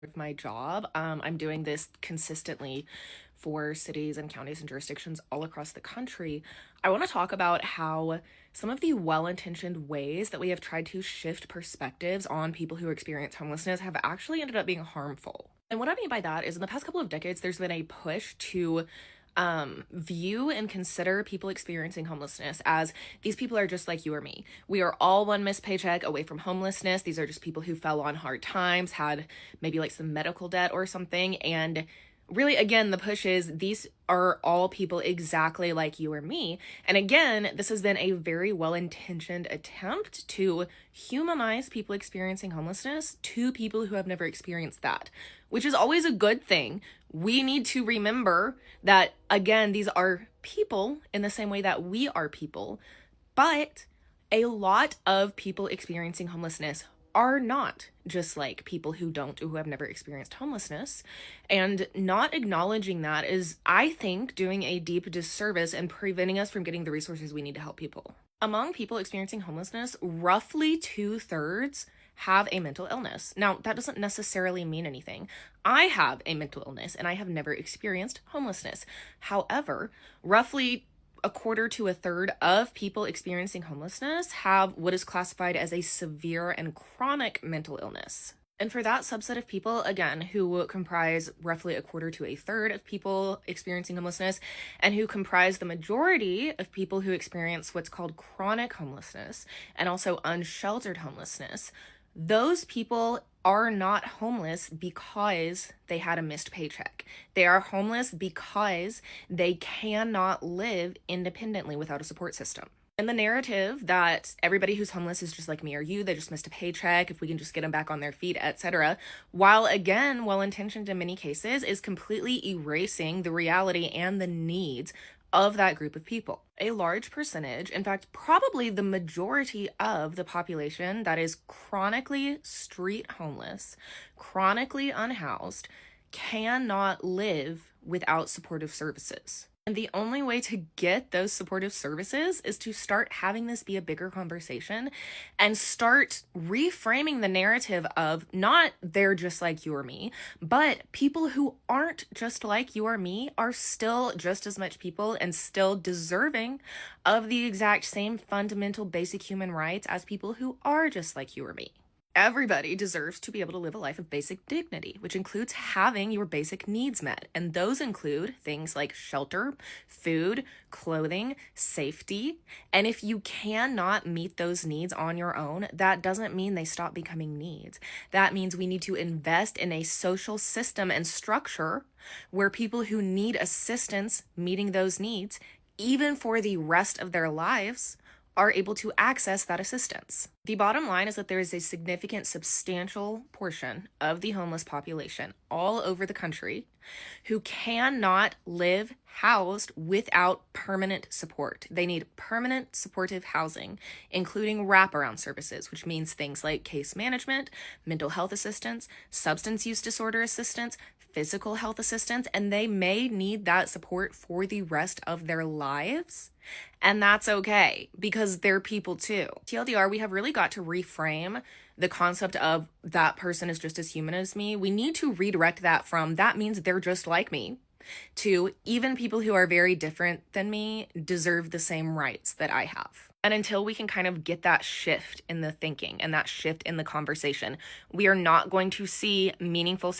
of my job. I'm doing this consistently for cities and counties and jurisdictions all across the country. I want to talk about how some of the well-intentioned ways that we have tried to shift perspectives on people who experience homelessness have actually ended up being harmful. And what I mean by that is in the past couple of decades, there's been a push to view and consider people experiencing homelessness as these people are just like you or me. We are all one missed paycheck away from homelessness. These are just people who fell on hard times, had maybe like some medical debt or something. And really, again, the push is these are all people exactly like you or me. And again, this has been a very well-intentioned attempt to humanize people experiencing homelessness to people who have never experienced that, which is always a good thing. We need to remember that, again, these are people in the same way that we are people, but a lot of people experiencing homelessness are not just like people who have never experienced homelessness. And not acknowledging that is, I think, doing a deep disservice and preventing us from getting the resources we need to help people. Among people experiencing homelessness, roughly 2/3 have a mental illness. Now, that doesn't necessarily mean anything. I have a mental illness and I have never experienced homelessness. However, roughly a quarter to a third of people experiencing homelessness have what is classified as a severe and chronic mental illness. And for that subset of people, again, who comprise roughly a quarter to a third of people experiencing homelessness, and who comprise the majority of people who experience what's called chronic homelessness and also unsheltered homelessness, those people are not homeless because they had a missed paycheck. They are homeless because they cannot live independently without a support system. And the narrative that everybody who's homeless is just like me or you, they just missed a paycheck, if we can just get them back on their feet, etc., while again, well-intentioned in many cases, is completely erasing the reality and the needs of that group of people. A large percentage, in fact, probably the majority of the population that is chronically street homeless, chronically unhoused, cannot live without supportive services. And the only way to get those supportive services is to start having this be a bigger conversation and start reframing the narrative of not they're just like you or me, but people who aren't just like you or me are still just as much people and still deserving of the exact same fundamental basic human rights as people who are just like you or me. Everybody deserves to be able to live a life of basic dignity, which includes having your basic needs met. And those include things like shelter, food, clothing, safety. And if you cannot meet those needs on your own, that doesn't mean they stop becoming needs. That means we need to invest in a social system and structure where people who need assistance meeting those needs, even for the rest of their lives, are able to access that assistance. The bottom line is that there is a significant, substantial portion of the homeless population all over the country who cannot live housed without permanent support. They need permanent supportive housing, including wraparound services, which means things like case management, mental health assistance, substance use disorder assistance, physical health assistance, and they may need that support for the rest of their lives. And that's okay because they're people too. TLDR, we have really got to reframe the concept of that person is just as human as me. We need to redirect that from that means they're just like me to even people who are very different than me deserve the same rights that I have. And until we can kind of get that shift in the thinking and that shift in the conversation, we are not going to see meaningful